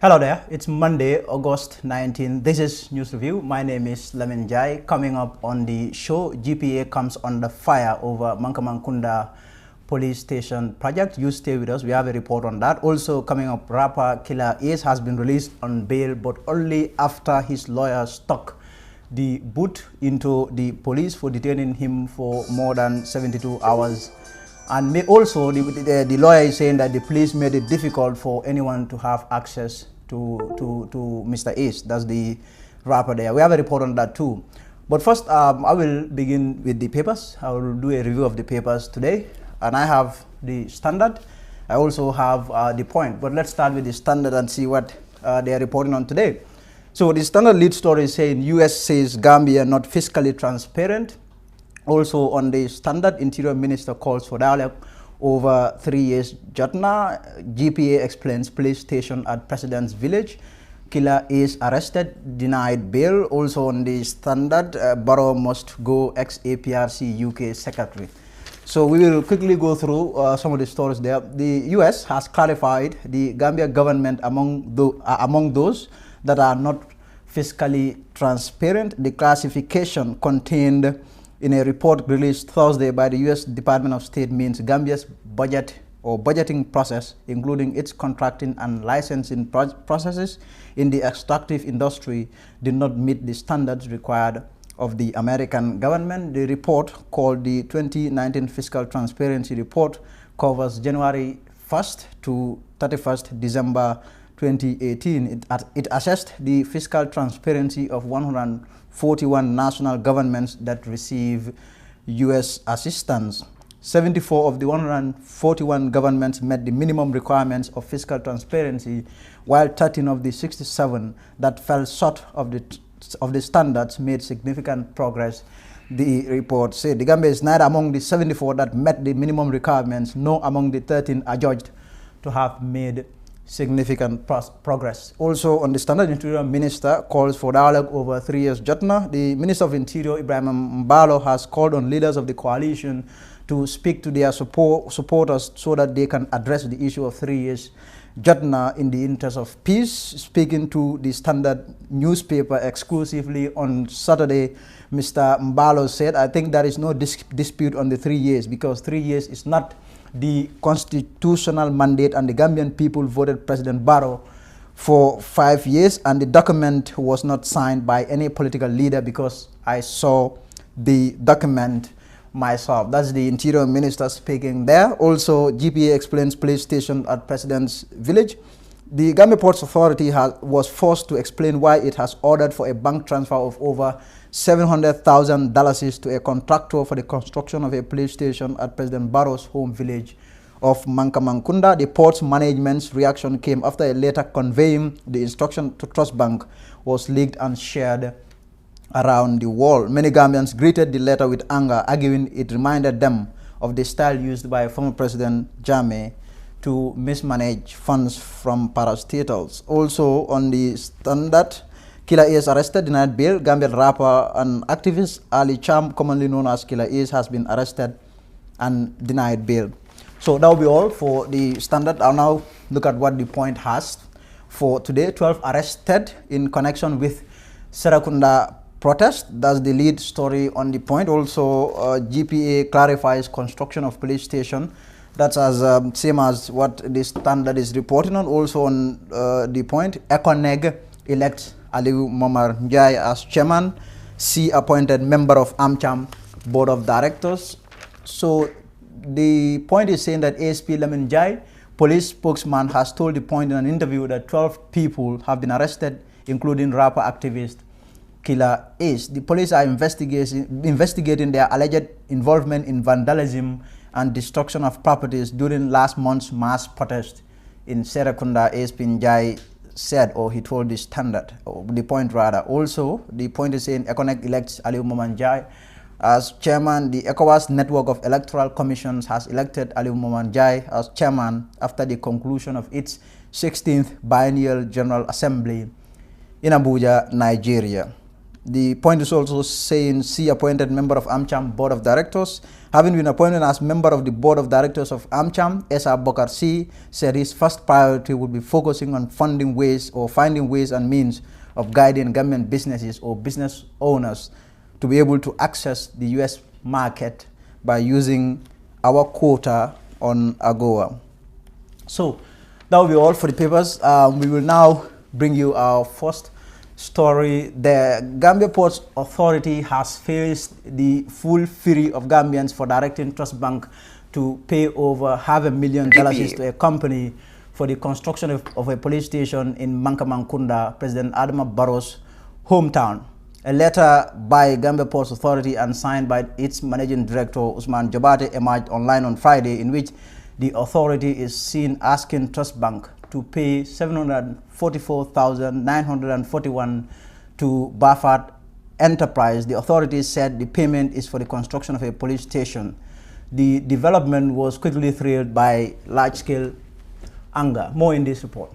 Hello there, it's Monday, August 19. This is News Review. My name is Lamin Jai. Coming up on the show, GPA comes under fire over Mankamankunda police station project. You stay with us, we have a report on that. Also coming up, rapper Killa Ace has been released on bail, but only after his lawyer stuck the boot into the police for detaining him for more than 72 hours. And also, the lawyer is saying that the police made it difficult for anyone to have access to Mr. Ace. That's the rapper there. We have a report on that too. But first, I will begin with the papers. I will do a review of the papers today. And I have the Standard. I also have the Point. But let's start with the Standard and see what they are reporting on today. So the Standard lead story is saying US says Gambia not fiscally transparent. Also on the Standard, Interior Minister calls for dialogue over 3 years. Jatna, GPA explains police station at President's Village. Killa Ace arrested, denied bail. Also on the Standard, Barrow must go ex-APRC UK secretary. So we will quickly go through some of the stories there. The US has clarified the Gambia government among those that are not fiscally transparent. The classification contained in a report released Thursday by the U.S. Department of State means Gambia's budget or budgeting process, including its contracting and licensing processes in the extractive industry, did not meet the standards required of the American government. The report, called the 2019 Fiscal Transparency Report, covers January 1st to 31st December 2018. It assessed the fiscal transparency of 141 national governments that receive U.S. assistance. 74 of the 141 governments met the minimum requirements of fiscal transparency, while 13 of the 67 that fell short of the standards made significant progress. The report said the Gambia is neither among the 74 that met the minimum requirements, nor among the 13 adjudged to have made significant progress. Also on the Standard, Interior Minister calls for dialogue over 3 years. Jatna, the Minister of Interior, Ibrahim Mbalo, has called on leaders of the coalition to speak to their supporters so that they can address the issue of 3 years. Jatna, in the interest of peace, speaking to the Standard newspaper exclusively on Saturday, Mr. Mbalo said, I think there is no dispute on the 3 years, because 3 years is not the constitutional mandate, and the Gambian people voted President Barrow for 5 years, and the document was not signed by any political leader, because I saw the document myself. That's the Interior Minister speaking there. Also, GPA explains police station at President's Village. The Gambia Ports Authority was forced to explain why it has ordered for a bank transfer of over $700,000 to a contractor for the construction of a police station at President Barrow's home village of Mankamankunda. The port's management's reaction came after a letter conveying the instruction to Trust Bank was leaked and shared around the world. Many Gambians greeted the letter with anger, arguing it reminded them of the style used by former President Jammeh to mismanage funds from parastatals. Also on the Standard, Killa Ace arrested, denied bail. Gambian rapper and activist Ali Cham, commonly known as Killa Ace, has been arrested and denied bail. So that will be all for the Standard. I'll now look at what the Point has for today. 12 arrested in connection with Serakunda protest. That's the lead story on the Point. Also, GPA clarifies construction of police station. That's as same as what the Standard is reporting on. Also on the Point, Econeg elects Aliu Momar Njai as chairman. C appointed member of AmCham board of directors. So the Point is saying that ASP Lamin Jai, police spokesman, has told the Point in an interview that 12 people have been arrested, including rapper activist Killa Ace. The police are investigating their alleged involvement in vandalism and destruction of properties during last month's mass protest in Serakunda. ASP Njai said, or he told the Standard, or the Point rather. Also, the Point is saying Econeg elects Aliu Momar Njai as chairman. The ECOWAS network of electoral commissions has elected Aliu Momar Njai as chairman after the conclusion of its 16th biennial General Assembly in Abuja, Nigeria. The point is also saying C appointed member of AmCham Board of Directors. Having been appointed as member of the Board of Directors of AmCham, S.R. Bokar C said his first priority would be focusing on finding ways and means of guiding government businesses or business owners to be able to access the U.S. market by using our quota on AGOA. So that will be all for the papers. We will now bring you our first story. The Gambia Ports Authority has faced the full fury of Gambians for directing Trust Bank to pay over $500,000 to a company for the construction of a police station in Mankamankunda, President Adama Barrow's hometown. A letter by Gambia Ports Authority and signed by its managing director Usman Jabate emerged online on Friday, in which the authority is seen asking Trust Bank to pay $744,941 to Bafat Enterprise. The authorities said the payment is for the construction of a police station. The development was quickly thrilled by large-scale anger. More in this report.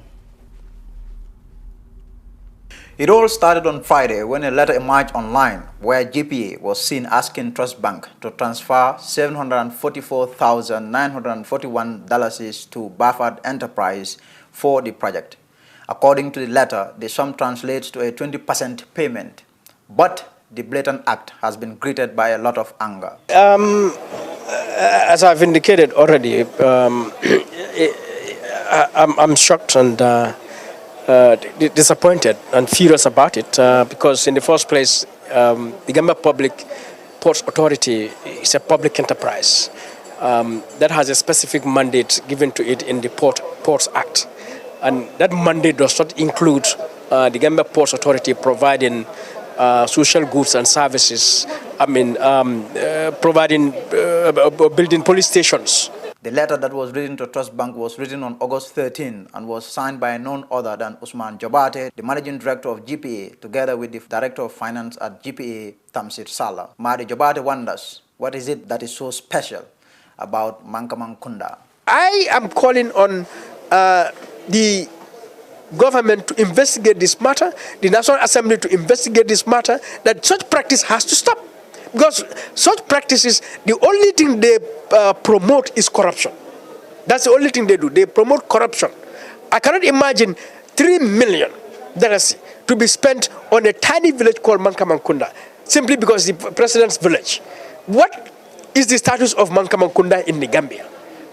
It all started on Friday when a letter emerged online where GPA was seen asking Trust Bank to transfer $744,941 to Bafat Enterprise for the project. According to the letter, the sum translates to a 20% payment, but the blatant act has been greeted by a lot of anger. As I've indicated already, I'm shocked and disappointed and furious about it because in the first place, the Gambia Public Ports Authority is a public enterprise that has a specific mandate given to it in the Ports Act. And that mandate does not include the Gambia Ports Authority providing social goods and services, providing, building police stations. The letter that was written to Trust Bank was written on August 13 and was signed by none other than Usman Jabate, the managing director of GPA, together with the director of finance at GPA, Tamsir Salah. Madi Jabate wonders, what is it that is so special about Mankamankunda? I am calling on the government to investigate this matter, the National Assembly to investigate this matter, that such practice has to stop. Because such practices, the only thing they promote is corruption. That's the only thing they do. They promote corruption. I cannot imagine $3 million to be spent on a tiny village called Mankamankunda, simply because it's the president's village. What is the status of Mankamankunda in the Gambia?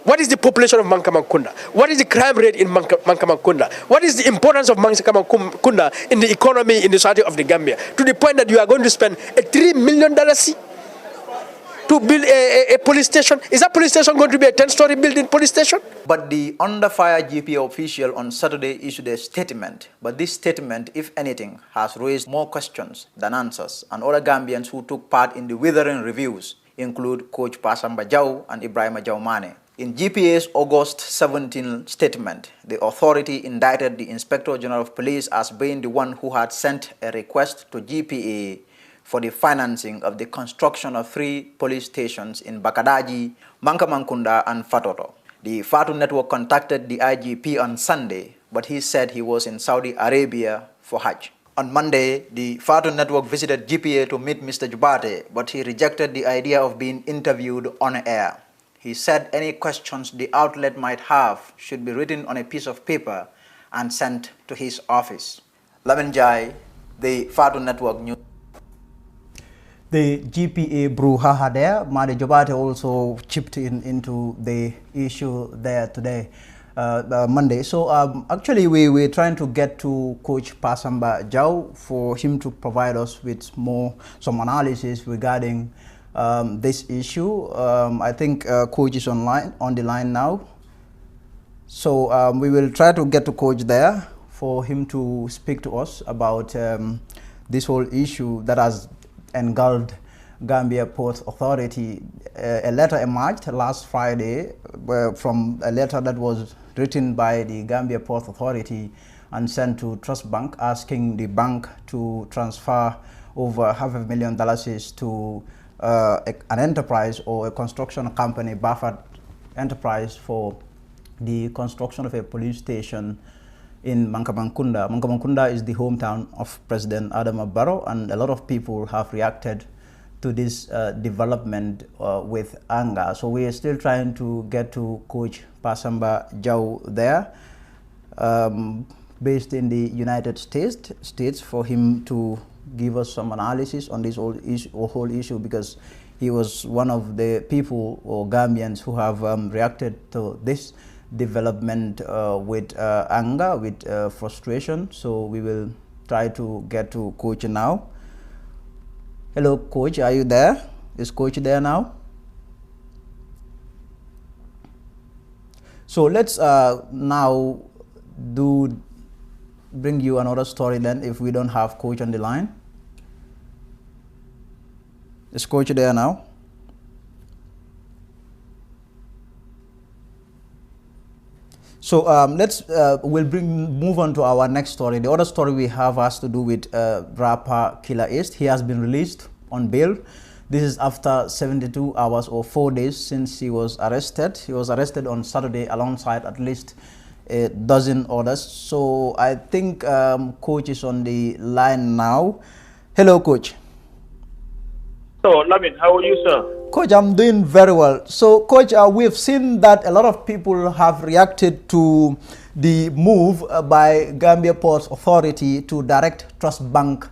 What is the population of Mankamankunda? What is the crime rate in Mankamankunda? What is the importance of Mankamankunda in the economy, in the society of the Gambia? To the point that you are going to spend a $3 million to build a police station? Is that police station going to be a 10-story building police station? But the under-fire GPA official on Saturday issued a statement. But this statement, if anything, has raised more questions than answers. And other Gambians who took part in the withering reviews include Coach Pasamba Jau and Ibrahima Jaumane. In GPA's August 17 statement, the authority indicted the Inspector General of Police as being the one who had sent a request to GPA for the financing of the construction of 3 police stations in Bakadaji, Mankamankunda, and Fatoto. The Fatu Network contacted the IGP on Sunday, but he said he was in Saudi Arabia for Hajj. On Monday, the Fatu Network visited GPA to meet Mr. Jubate, but he rejected the idea of being interviewed on air. He said any questions the outlet might have should be written on a piece of paper and sent to his office. Lamin Jai, the Fatu Network News. The GPA brouhaha there. Madi Jobate also chipped into the issue there today, Monday. So actually we're trying to get to Coach Pasamba Jau for him to provide us with some analysis regarding this issue. I think Coach is on the line now. So we will try to get to Coach there for him to speak to us about this whole issue that has engulfed Gambia Ports Authority. A letter emerged last Friday from a letter that was written by the Gambia Ports Authority and sent to Trust Bank, asking the bank to transfer over $500,000 to an enterprise or a construction company, Bafat Enterprise, for the construction of a police station in Mankamangkunda. Mankamangkunda is the hometown of President Adama Barrow, and a lot of people have reacted to this development with anger. So we are still trying to get to Coach Pasamba Jau there, based in the United States, for him to give us some analysis on this whole issue, because he was one of the people or Gambians who have reacted to this development with anger, with frustration. So we will try to get to Coach now. Hello, Coach, are you there? Is Coach there now? So let's now bring you another story then, if we don't have Coach on the line. Is Coach there now? So we'll move on to our next story. The other story we have has to do with rapper Killa Ace. He has been released on bail. This is after 72 hours or 4 days since he was arrested. He was arrested on Saturday alongside at least a dozen others. So I think Coach is on the line now. Hello, Coach. So, Lamin, how are you, sir? Coach, I'm doing very well. So, Coach, we've seen that a lot of people have reacted to the move by Gambia Ports Authority to direct Trust Bank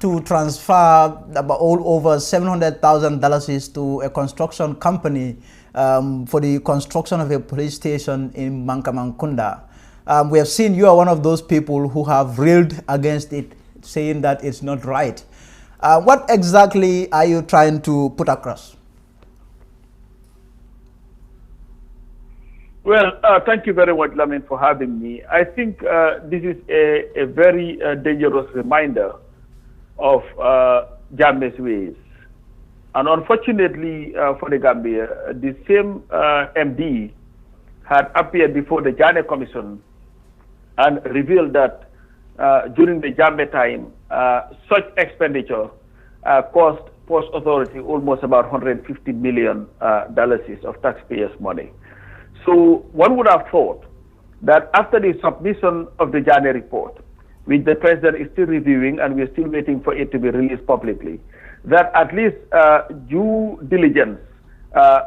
to transfer about over $700,000 to a construction company for the construction of a police station in Mankamangkunda. We have seen you are one of those people who have railed against it, saying that it's not right. What exactly are you trying to put across? Well, thank you very much, Lamin, for having me. I think this is a very dangerous reminder of Gambia's ways. And unfortunately for the Gambia, the same MD had appeared before the Janneh Commission and revealed that during the Jammeh time, such expenditure cost Post Authority almost about $150 million of taxpayers' money. So one would have thought that after the submission of the Janneh report, which the President is still reviewing and we're still waiting for it to be released publicly, that at least due diligence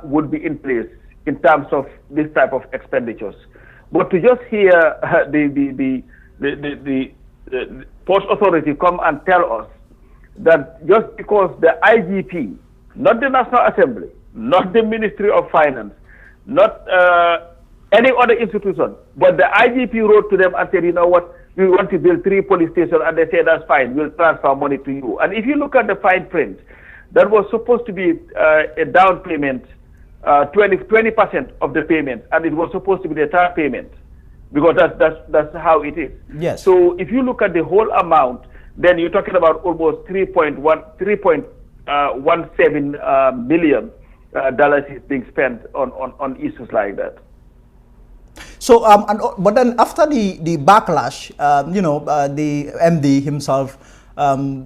would be in place in terms of this type of expenditures. But to just hear the Post Authority come and tell us that just because the IGP, not the National Assembly, not the Ministry of Finance, not any other institution, but the IGP wrote to them and said, you know what, we want to build 3 police stations, and they said, that's fine, we'll transfer money to you. And if you look at the fine print, that was supposed to be a down payment, 20% of the payment, and it was supposed to be the third payment, because that's how it is. Yes. So if you look at the whole amount, then you're talking about almost $3.17 million is being spent on issues like that. So, but then after the backlash, the MD himself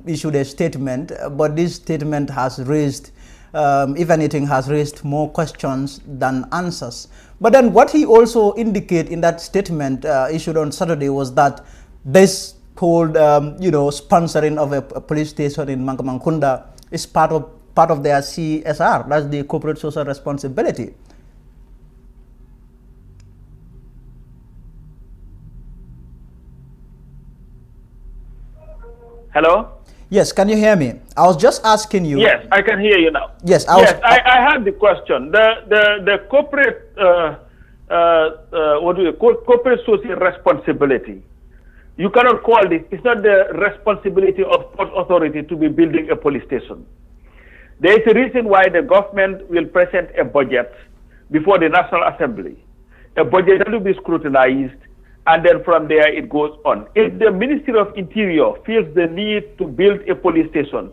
issued a statement, but this statement has raised, if anything, has raised more questions than answers. But then what he also indicated in that statement issued on Saturday was that this whole, sponsoring of a police station in Mankamangkunda is part of their CSR, that's the corporate social responsibility. Hello? Yes, can you hear me? I was just asking you. Yes, I can hear you now. Yes, I had the question. The corporate corporate social responsibility. You cannot call this. It's not the responsibility of Port Authority to be building a police station. There is a reason why the government will present a budget before the National Assembly. A budget that will be scrutinized, and then from there it goes on. If the Ministry of Interior feels the need to build a police station,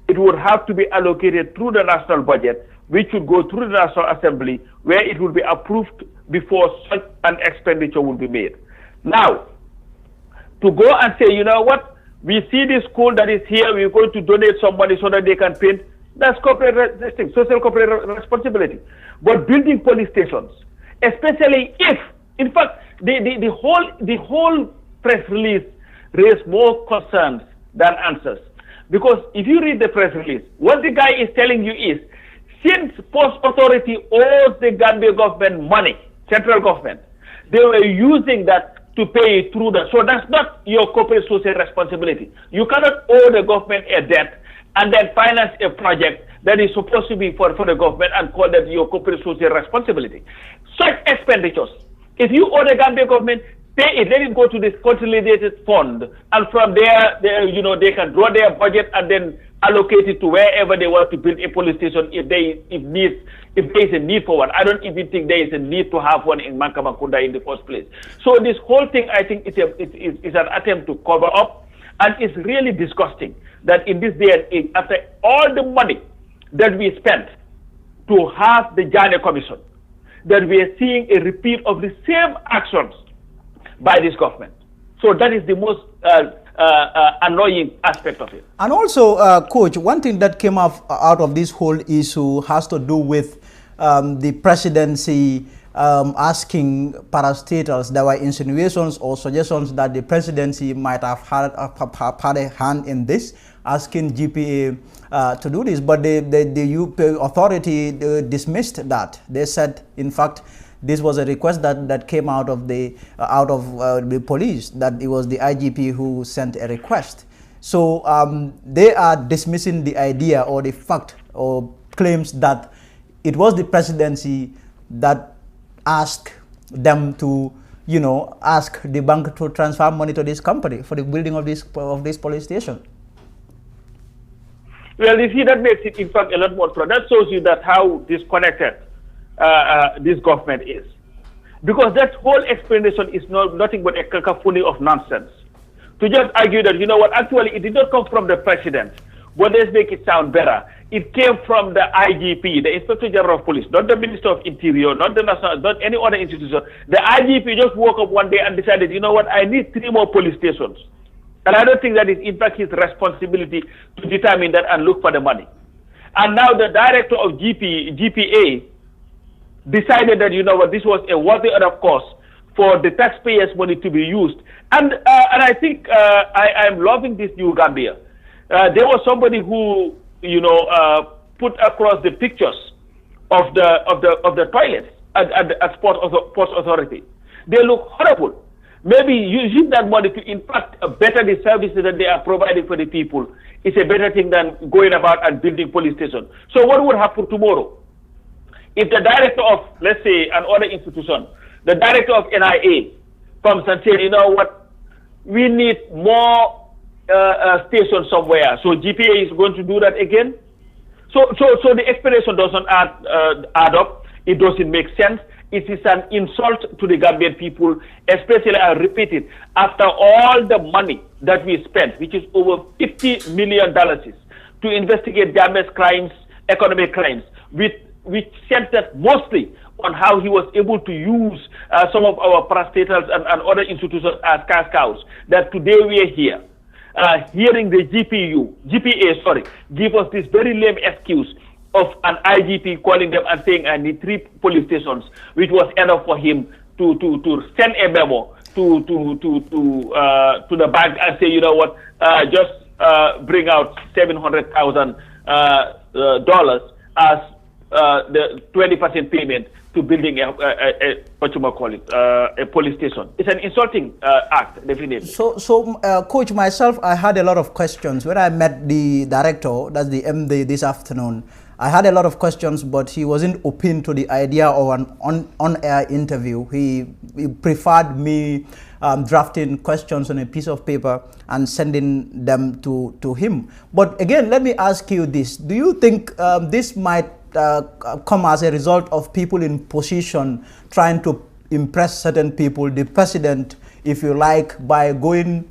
it would have to be allocated through the national budget, which would go through the National Assembly, where it will be approved before such an expenditure will be made. Now, to go and say, you know what, we see this school that is here, we're going to donate some money so that they can paint, that's corporate social corporate responsibility. But building police stations, especially if, in fact, the whole press release raised more concerns than answers. Because if you read the press release, what the guy is telling you is, since Post Authority owes the Gambia government money, central government, they were using that to pay it through that. So that's not your corporate social responsibility. You cannot owe the government a debt and then finance a project that is supposed to be for the government and call that your corporate social responsibility. Such expenditures, if you owe the Gambia government, pay it, let it go to this consolidated fund, and from there, they can draw their budget and then allocate it to wherever they want to build a police station if there is a need for one. I don't even think there is a need to have one in Mankamakunda in the first place. So this whole thing, I think, is an attempt to cover up, and it's really disgusting that in this day and age, after all the money that we spent to have the Jane Commission, that we are seeing a repeat of the same actions by this government. So that is the most annoying aspect of it. And also, Coach, one thing that came out of this whole issue has to do with the presidency asking parastatals. There were insinuations or suggestions that the presidency might have had a hand in this, asking GPA to do this, but the UP authority dismissed that. They said, in fact, this was a request that came out of the police, that it was the IGP who sent a request. So they are dismissing the idea or the fact or claims that it was the presidency that asked them to, ask the bank to transfer money to this company for the building of this police station. Well, you see, that makes it, in fact, a lot more. That shows you that how disconnected this government is. Because that whole explanation is nothing but a cacophony of nonsense. To just argue that, actually it did not come from the president, but let's make it sound better. It came from the IGP, the Inspector General of Police, not the Minister of Interior, not the National, not any other institution. The IGP just woke up one day and decided, I need 3 more police stations. And I don't think that is, in fact, his responsibility to determine that and look for the money. And now the director of GPA decided that, this was a worthy enough cause for the taxpayers' money to be used. And I think I'm loving this new Gambia. There was somebody who, put across the pictures of the toilets at Port Authority. They look horrible. Maybe using that money to, in fact, better the services that they are providing for the people is a better thing than going about and building police stations. So what would happen tomorrow? If the director of, let's say, an other institution, the director of NIA comes and says, we need more stations somewhere. So GPA is going to do that again. So the explanation doesn't add up. It doesn't make sense. It is an insult to the Gambian people, especially, I repeat it, after all the money that we spent, which is over $50 million to investigate Gambia's crimes, economic crimes, which centered mostly on how he was able to use some of our parastatals and other institutions as cash cows, that today we are here, hearing the GPA, give us this very lame excuse of an IGP calling them and saying, I need 3 police stations, which was enough for him to send a memo to the bank and say, just bring out $700,000 as the 20% payment to building a police station. It's an insulting act, definitely. So Coach, myself, I had a lot of questions. When I met the director, that's the MD this afternoon, I had a lot of questions, but he wasn't open to the idea of an on-air interview. He preferred me drafting questions on a piece of paper and sending them to him. But again, let me ask you this. Do you think this might come as a result of people in position trying to impress certain people, the president, if you like, by going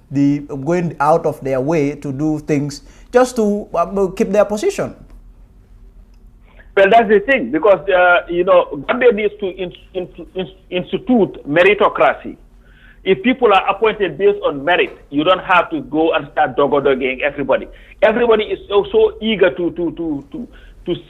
out of their way to do things just to keep their position? Well, that's the thing, because, Gambia needs to institute meritocracy. If people are appointed based on merit, you don't have to go and start dog-dogging everybody. Everybody is so eager to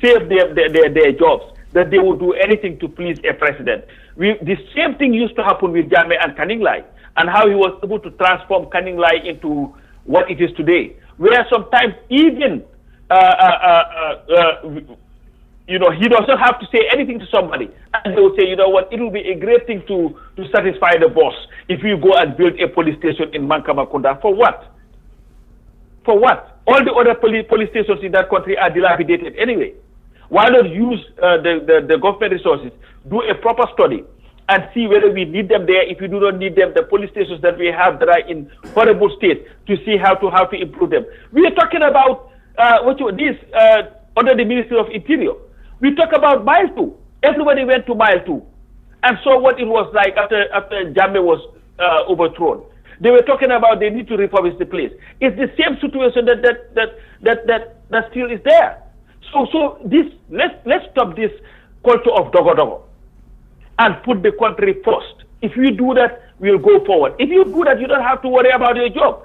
save their jobs that they will do anything to please a president. The same thing used to happen with Jammeh and Kaninglai. and how he was able to transform Canning Line into what it is today. Where sometimes even, you know, he doesn't have to say anything to somebody. And they will say, you know what, it will be a great thing to satisfy the boss if you go and build a police station in Mankamakunda. For what? For what? All the other police stations in that country are dilapidated anyway. Why not use the government resources, do a proper study, and see whether we need them there. If we do not need them, the police stations that we have that are in horrible state, to see how to improve them. We are talking about under the Ministry of Interior. We talk about Mile 2. Everybody went to Mile 2 and saw what it was like after Jammeh was overthrown. They were talking about they need to refurbish the place. It's the same situation that still is there. So this let's stop this culture of dogo and put the country first. If you do that, we'll go forward. If you do that, you don't have to worry about your job.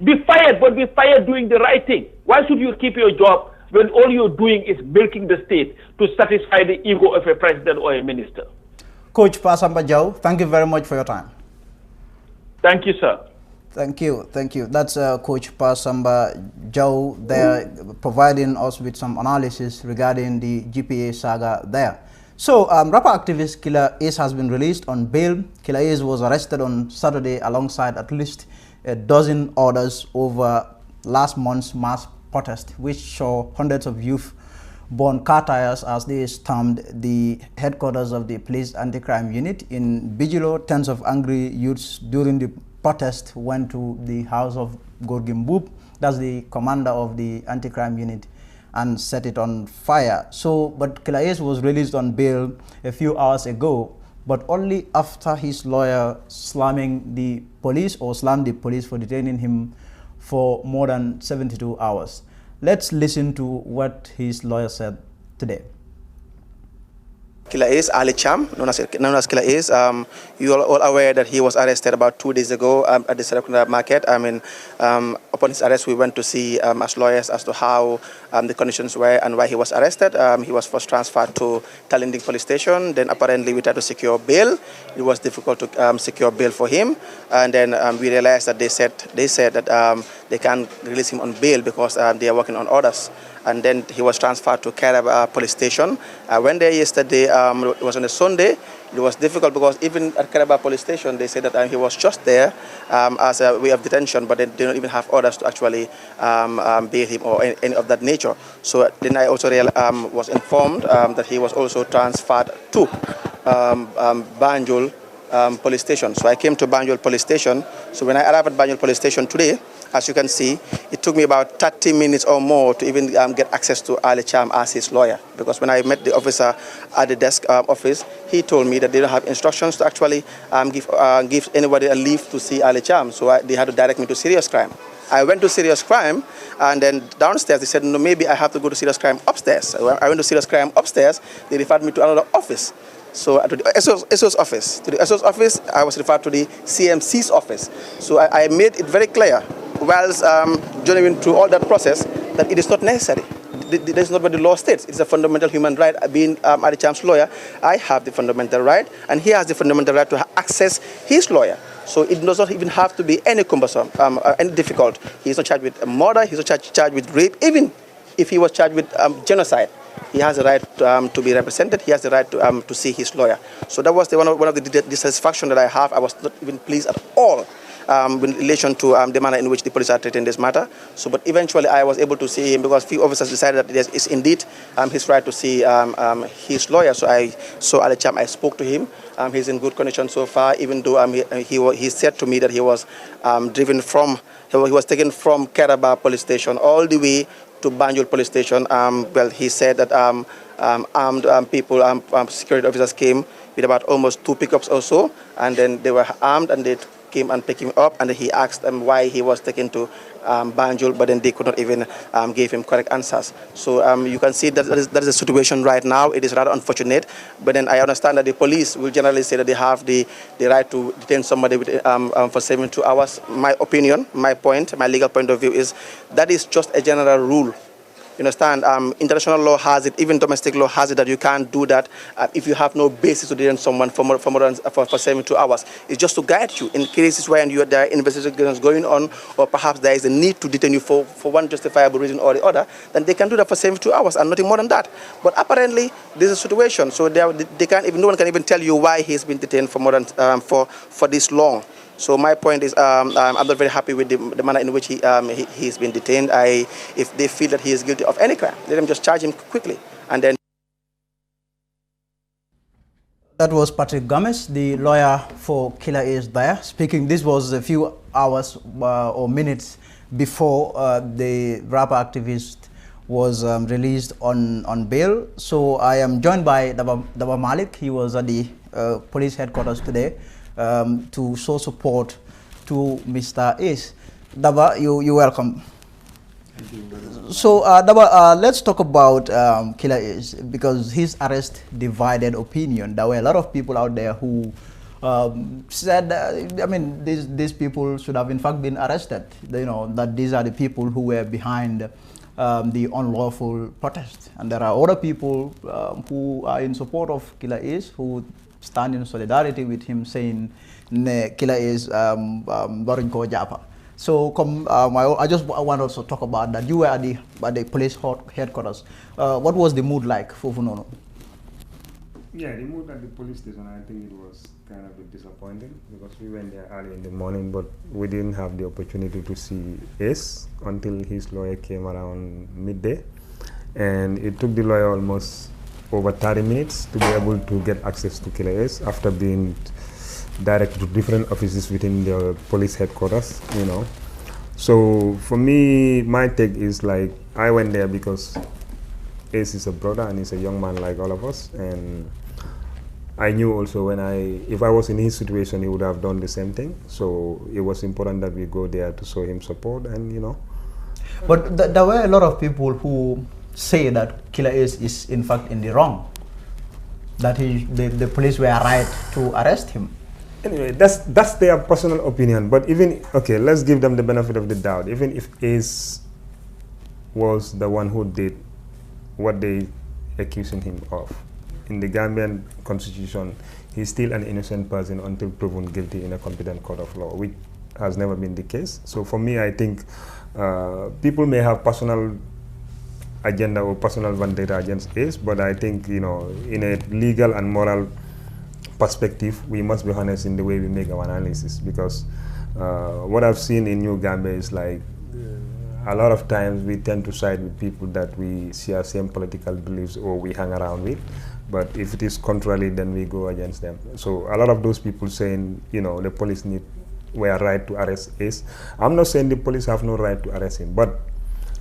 Be fired, but be fired doing the right thing. Why should you keep your job when all you're doing is milking the state to satisfy the ego of a president or a minister? Coach Pasamba Jau, thank you very much for your time. Thank you, sir. Thank you. That's Coach Pasamba Jau there, providing us with some analysis regarding the GPA saga there. So, rapper activist Killa Ace has been released on bail. Killa Ace was arrested on Saturday alongside at least a dozen others over last month's mass protest, which saw hundreds of youth burn car tires as they stormed the headquarters of the police anti-crime unit in Bijilo. Tens of angry youths during the protest went to the house of Gorgim Boop, that's the commander of the anti-crime unit, and set it on fire. So, but Killa Ace was released on bail a few hours ago, but only after his lawyer slammed the police for detaining him for more than 72 hours. Let's listen to what his lawyer said today. Killa Ace, Ali Cham, known as Killa Ace. You are all aware that he was arrested about 2 days ago at the Serakunda market. I mean, upon his arrest, we went to see as lawyers as to how the conditions were and why he was arrested. He was first transferred to Talinding police station. Then apparently we tried to secure bail. It was difficult to secure bail for him. And then we realized that they said that they can't release him on bail because they are working on orders. And then he was transferred to Karaba police station. I went there yesterday, it was on a Sunday. It was difficult because even at Karaba police station, they said that he was just there as a way of detention, but they don't even have orders to actually bail him or any of that nature. So then I also was informed that he was also transferred to Banjul police station. So I came to Banjul police station. So when I arrived at Banjul police station today, as you can see, it took me about 30 minutes or more to even get access to Ali Cham as his lawyer. Because when I met the officer at the desk office, he told me that they don't have instructions to actually give anybody a leave to see Ali Cham. So they had to direct me to serious crime. I went to serious crime, and then downstairs they said, no, maybe I have to go to serious crime upstairs. So I went to serious crime upstairs. They referred me to another office. So to the SO's office. To the SO's office, I was referred to the CMC's office. So I made it very clear, whilst journeying through all that process, that it is not necessary. That is not what the law states. It's a fundamental human right. Being Ali Cham's lawyer, I have the fundamental right, and he has the fundamental right to access his lawyer. So it does not even have to be any cumbersome, any difficult. He's not charged with murder. He's not charged with rape. Even if he was charged with genocide, he has the right to be represented. He has the right to see his lawyer. So that was one of the dissatisfaction that I have. I was not even pleased at all in relation to the manner in which the police are treating this matter. So, but eventually I was able to see him because few officers decided that it is indeed his right to see his lawyer. So I saw Ali Cham. I spoke to him. He's in good condition so far, even though he said to me that he was he was taken from Karaba police station all the way to Banjul police station. Well, he said that armed people, security officers came with about almost 2 pickups or so, and then they were armed and they came and picked him up, and then he asked them why he was taken to Banjul, but then they could not even give him correct answers. So you can see that that is the situation right now. It is rather unfortunate, but then I understand that the police will generally say that they have the right to detain somebody for 72 hours. My opinion, my legal point of view is that is just a general rule You understand? International law has it, even domestic law has it, that you can't do that if you have no basis to detain someone for 72 hours. It's just to guide you in cases where there are investigations going on, or perhaps there is a need to detain you for one justifiable reason or the other. Then they can do that for 72 hours and nothing more than that. But apparently, this is a situation, so they can't even, no one can even tell you why he's been detained for more than for this long. So my point is, I'm not very happy with the manner in which he's been detained. If they feel that he is guilty of any crime, let them just charge him quickly, and then. That was Patrick Gomez, the lawyer for Killa Ace there, speaking. This was a few hours or minutes before the rapper activist was released on bail. So I am joined by Daba Malik. He was at the police headquarters today to show support to Mr. Ace. Daba, you're welcome. Thank you. So Daba, let's talk about Killa Ace, because his arrest divided opinion. There were a lot of people out there who said, I mean, these people should have in fact been arrested. You know, that these are the people who were behind the unlawful protest. And there are other people who are in support of Killa Ace, who stand in solidarity with him, saying ne Killa Ace baruñ ko jàppa. So I just want also talk about that. You were at the police headquarters. What was the mood like for Funono? Yeah, the mood at the police station, I think it was kind of a bit disappointing, because we went there early in the morning, but we didn't have the opportunity to see Ace until his lawyer came around midday. And it took the lawyer almost over 30 minutes to be able to get access to Killa Ace after being directed to different offices within the police headquarters, you know. So for me, my take is like, I went there because Ace is a brother and he's a young man like all of us, and I knew also if I was in his situation, he would have done the same thing. So it was important that we go there to show him support, and you know. But there were a lot of people who say that Killa Ace is in fact in the wrong, that the police were right to arrest him. Anyway, that's their personal opinion. But even, okay, let's give them the benefit of the doubt. Even if Ace was the one who did what they accusing him of, in the Gambian constitution, he's still an innocent person until proven guilty in a competent court of law, which has never been the case. So for me, I think people may have personal agenda or personal vendetta against Ace, but I think, you know, in a legal and moral perspective, we must be honest in the way we make our analysis, because what I've seen in New Gambia is like, a lot of times we tend to side with people that we share same political beliefs or we hang around with, but if it is contrary, then we go against them. So a lot of those people saying, you know, the police were right to arrest Ace. I'm not saying the police have no right to arrest him, but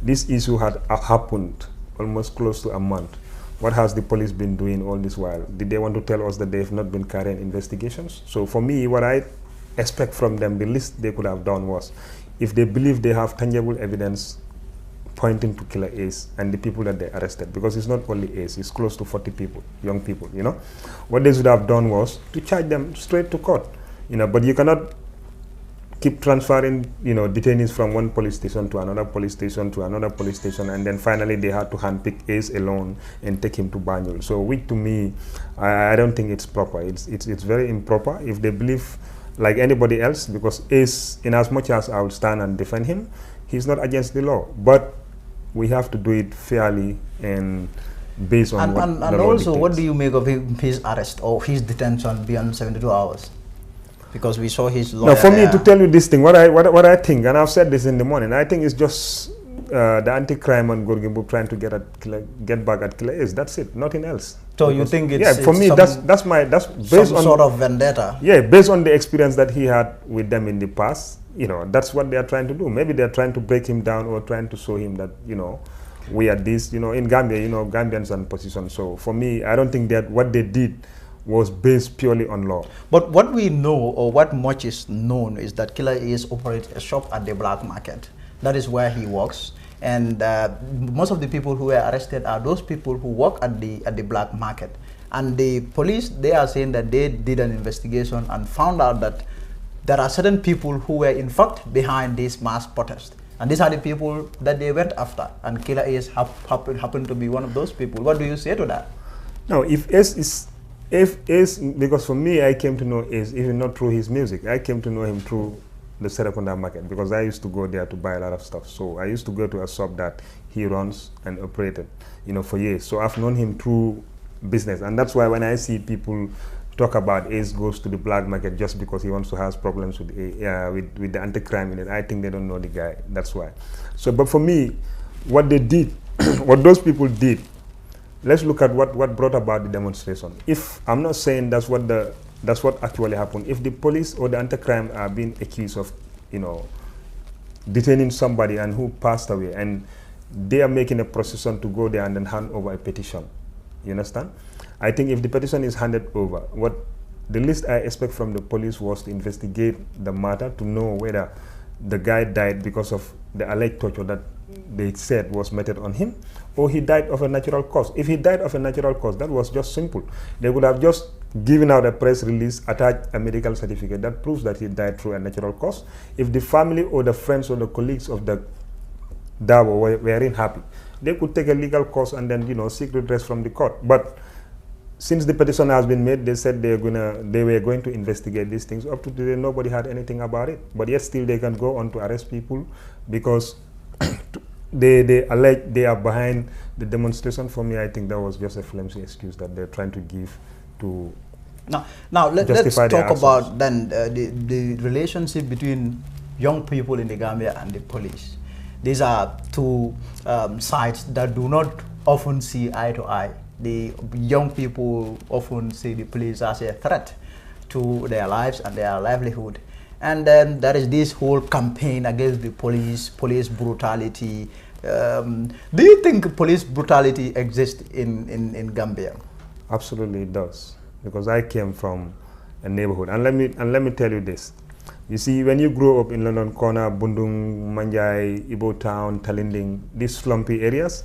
this issue had happened almost close to a month. What has the police been doing all this while? Did they want to tell us that they have not been carrying investigations? So for me, what I expect from them, the least they could have done was, if they believe they have tangible evidence pointing to Killa Ace and the people that they arrested, because it's not only Ace, it's close to 40 people, young people, you know. What they should have done was to charge them straight to court, you know, but you cannot keep transferring, you know, detainees from one police station to another police station to another police station, and then finally they had to handpick Ace alone and take him to Banjul. So which to me, I don't think it's proper. It's very improper. If they believe like anybody else, because Ace, in as much as I would stand and defend him, he's not against the law, but we have to do it fairly and based on what the law and also, dictates. what do you make of his arrest or his detention beyond 72 hours? Because we saw his lawyer. No, for me to tell you this thing, what I think, and I've said this in the morning, I think it's just the anti-crime and Gorgimbu trying to get back at Killa Ace. That's it, nothing else. So you think it's, yeah, for me that's based on sort of vendetta. Yeah, based on the experience that he had with them in the past. You know, that's what they are trying to do. Maybe they are trying to break him down or trying to show him that, you know, we are this. You know, in Gambia, you know, Gambians are in position. So for me, I don't think that what they did was based purely on law. But what we know, or what much is known, is that Killa Ace operates a shop at the black market. That is where he works, and most of the people who were arrested are those people who work at the black market. And the police, they are saying that they did an investigation and found out that there are certain people who were in fact behind this mass protest. And these are the people that they went after, and Killa Ace happened to be one of those people. What do you say to that? No, if Ace, because for me, I came to know Ace even not through his music. I came to know him through the Serekunda market, because I used to go there to buy a lot of stuff. So I used to go to a shop that he runs and operated, you know, for years. So I've known him through business, and that's why when I see people talk about Ace goes to the black market just because he wants to have problems with the anti-crime unit, I think they don't know the guy. That's why. So, but for me, what they did, what those people did, let's look at what brought about the demonstration. If I'm not saying that's what actually happened. If the police or the anti-crime are being accused of, you know, detaining somebody and who passed away, and they are making a procession to go there and then hand over a petition, you understand? I think if the petition is handed over, what the least I expect from the police was to investigate the matter to know whether the guy died because of the alleged torture that they said was meted on him, or he died of a natural cause. If he died of a natural cause, that was just simple. They would have just given out a press release, attached a medical certificate that proves that he died through a natural cause. If the family or the friends or the colleagues of the Dabo weren't happy, they could take a legal course and then, you know, seek redress from the court. But since the petition has been made, they said they were going to investigate these things. Up to today, nobody had anything about it. But yet still they can go on to arrest people because they allege they are behind the demonstration. For me, I think that was just a flimsy excuse that they're trying to give to Now let's talk about then the relationship between young people in the Gambia and the police. These are two sides that do not often see eye to eye. The young people often see the police as a threat to their lives and their livelihood. And then there is this whole campaign against the police brutality. Do you think police brutality exists in Gambia? Absolutely it does, because I came from a neighborhood. And let me tell you this. You see, when you grow up in London Corner, Bundung, Manjai, Ibo Town, Talinding, these slumpy areas,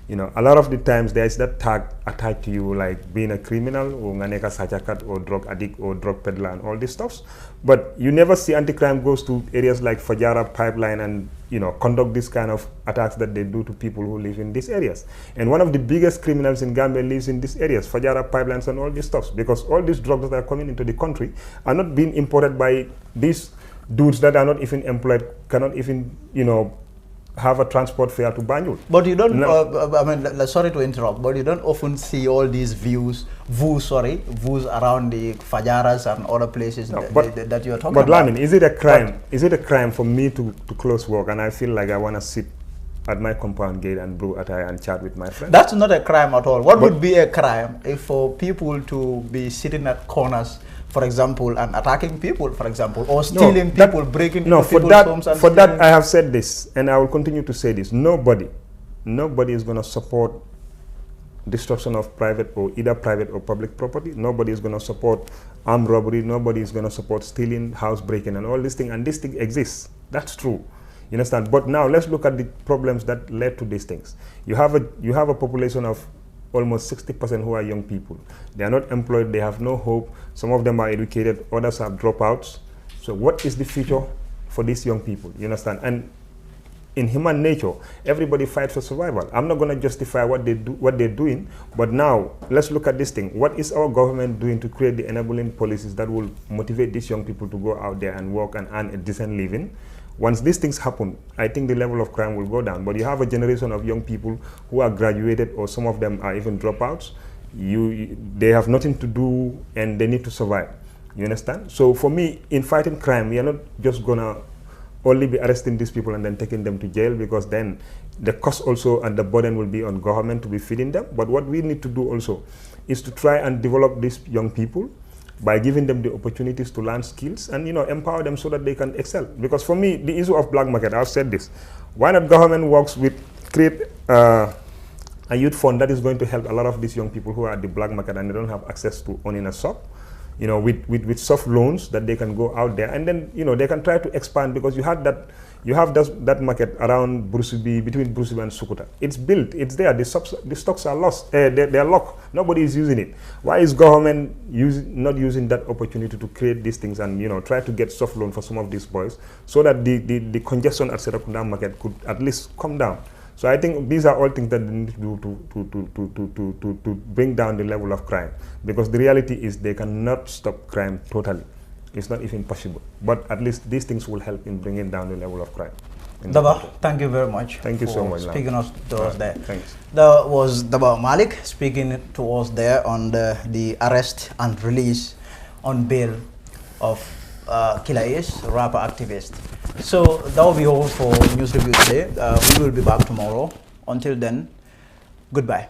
you know, a lot of the times there is that tag attached to you, like being a criminal or nganeka sachakat or drug addict or drug peddler and all these stuffs. But you never see anti-crime goes to areas like Fajara Pipeline and, you know, conduct this kind of attacks that they do to people who live in these areas. And one of the biggest criminals in Gambia lives in these areas, Fajara Pipelines and all these stuffs, because all these drugs that are coming into the country are not being imported by these dudes that are not even employed, cannot even, you know, have a transport fare to Banjul. But you don't, I mean, sorry to interrupt, but you don't often see all these views around the Fajaras and other places that you're talking about. But Lamin, is it a crime? Is it a crime for me to close work and I feel like I want to sit at my compound gate and brew attire and chat with my friends? That's not a crime at all. What would be a crime if for people to be sitting at corners, for example, and attacking people, for example, or stealing people, breaking into people's homes and for that, I have said this, and I will continue to say this. Nobody is going to support destruction of private or either private or public property. Nobody is going to support armed robbery. Nobody is going to support stealing, house breaking, and all these things. And this thing exists. That's true. You understand? But now let's look at the problems that led to these things. You have a population of almost 60% who are young people. They are not employed, they have no hope. Some of them are educated, others have dropouts. So what is the future for these young people? You understand? And in human nature, everybody fights for survival. I'm not going to justify what they're doing, but now let's look at this thing. What is our government doing to create the enabling policies that will motivate these young people to go out there and work and earn a decent living? Once these things happen, I think the level of crime will go down. But you have a generation of young people who are graduated, or some of them are even dropouts. They have nothing to do and they need to survive. You understand? So for me, in fighting crime, we are not just gonna only be arresting these people and then taking them to jail, because then the cost also and the burden will be on government to be feeding them. But what we need to do also is to try and develop these young people by giving them the opportunities to learn skills and, you know, empower them so that they can excel. Because for me, the issue of black market, I've said this, why not government works with, create a youth fund that is going to help a lot of these young people who are at the black market and they don't have access to owning a shop. you know, with soft loans that they can go out there, and then, you know, they can try to expand, because you have that market around Brusubi, between Brusubi and Sukuta. It's built, it's there. The stocks are lost. They're locked. Nobody is using it. Why is government not using that opportunity to create these things and, you know, try to get soft loan for some of these boys, so that the congestion at Serakunda market could at least come down? So I think these are all things that they need to do to bring down the level of crime, because the reality is they cannot stop crime totally. It's not even possible. But at least these things will help in bringing down the level of crime. Daba, thank you very much. Thank you so much. Speaking to us there. Thanks. That was Daba Malik speaking to us there on the arrest and release on bail of Killa Ace, rapper activist. So that will be all for News Review today. We will be back tomorrow. Until then, goodbye.